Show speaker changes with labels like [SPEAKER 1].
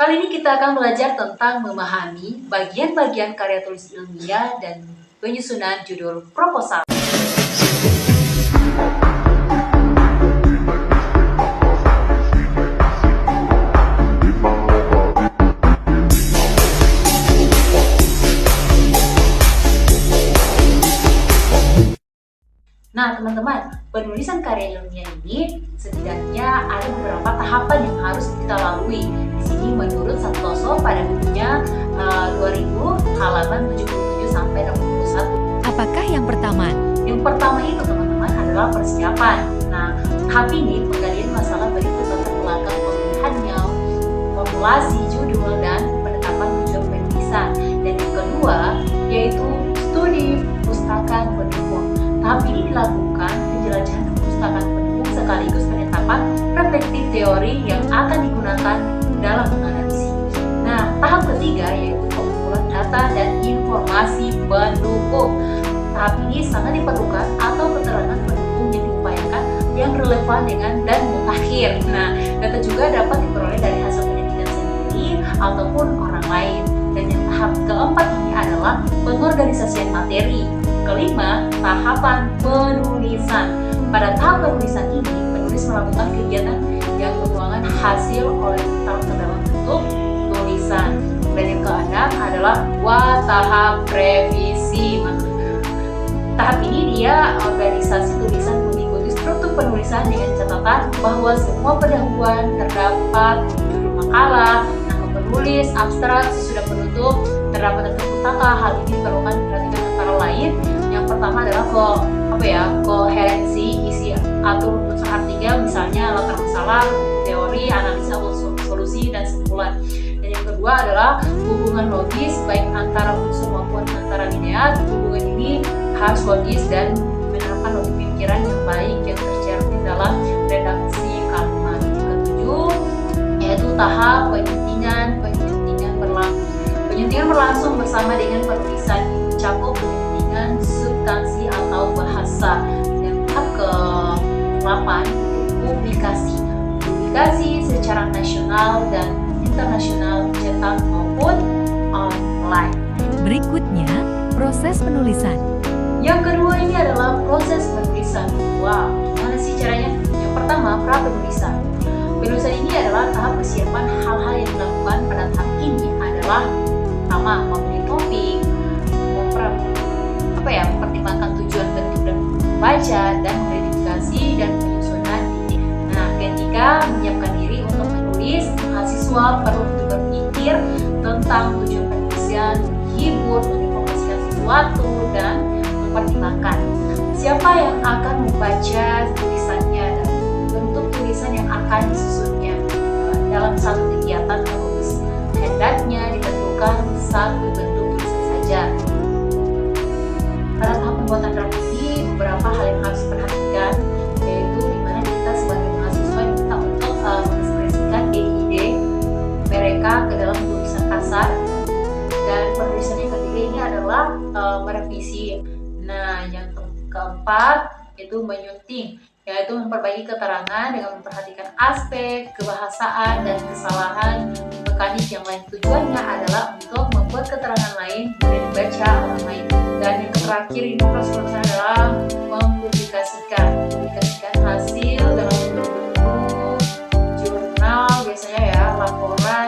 [SPEAKER 1] Kali ini kita akan belajar tentang memahami bagian-bagian karya tulis ilmiah dan penyusunan judul proposal. Nah, teman-teman, penulisan karya ilmiah ini setidaknya ada beberapa tahapan yang harus kita lalui. Di sini menurut Santoso pada bukunya 2000 halaman 77 sampai 61.
[SPEAKER 2] Apakah yang pertama?
[SPEAKER 1] Yang pertama itu, teman-teman, adalah persiapan. Nah, tahap ini penggalian masalah berikut latar belakang pemilihannya, formulasi judul, dan penetapan tujuan penulisan. Dan yang kedua yaitu studi perpustakaan pendukung. Tahap ini dilakukan penjelajahan perpustakaan pendukung sekaligus penetapan perspektif teori yang akan digunakan dalam menganalisis. Nah, tahap ketiga yaitu pengumpulan data dan informasi pendukung. Tahap ini sangat diperlukan atau keterangan pendukung yang diupayakan yang relevan dengan dan mutakhir. Nah, data juga dapat diperoleh dari hasil penelitian sendiri ataupun orang lain. Dan yang tahap keempat ini adalah pengorganisasian materi. Kelima, tahapan penulisan. Pada tahap penulisan ini, penulis melakukan kegiatan yang menuangkan hasil oleh ke dalam bentuk tulisan. Dan yang keenam adalah tahap revisi. Tahap ini dia organisasi tulisan mengikuti struktur penulisan dengan catatan bahwa semua pendahuluan terdapat judul makalah, nama penulis, abstrak, sesudah penutup, terdapat tentang pustaka. Hal ini diperlukan diperhatikan antara lain. Yang pertama adalah koherensi isi atau unsur artikel, misalnya latar masalah, teori, analisa, solusi, dan simpulan. Dan yang kedua adalah hubungan logis baik antara unsur maupun antara linear. Hubungan ini harus logis dan menerapkan logik pikiran yang baik yang tercermin dalam redaksi kalimat. Yang ketujuh yaitu tahap penyuntingan berlangsung bersama dengan penulisan, mencakup penyuntingan substansi atau bahasa. Dan tahap ke-8 publikasi secara nasional dan internasional, cetak maupun online.
[SPEAKER 2] Berikutnya, proses penulisan.
[SPEAKER 1] Yang kedua ini adalah proses penulisan. Wow, gimana sih caranya? Yang pertama, pra-penulisan. Penulisan ini adalah tahap persiapan. Hal-hal yang dilakukan pada tahap ini adalah pertama, memilih topik, mempertimbangkan tujuan bentuk dan membaca, dan mengidentifikasi dan penyusunan titik. Nah, ketika menyiapkan diri untuk menulis, mahasiswa perlu berpikir tentang tujuan penulisan, menghibur, menginformasikan sesuatu, dan mempertimbangkan siapa yang akan membaca tulisannya dan bentuk tulisan yang akan disusunnya. Dalam satu kegiatan menulis, hendaknya ditentukan satu bentuk tulisan saja. Pada tahap pembuatan draft ini, beberapa hal yang harus diperhatikan, yaitu dimana kita sebagai mahasiswa diminta untuk mengekspresikan ide mereka ke dalam tulisan kasar. Dan penulisan yang ketiga ini adalah merevisi. Nah, yang keempat itu menyunting, yaitu memperbaiki keterangan dengan memperhatikan aspek kebahasaan dan kesalahan mekanik yang lain. Tujuannya adalah untuk membuat keterangan lain mudah dibaca orang lain. Dan yang terakhir ini proses adalah mempublikasikan hasil dalam bentuk buku, jurnal, biasanya ya, laporan,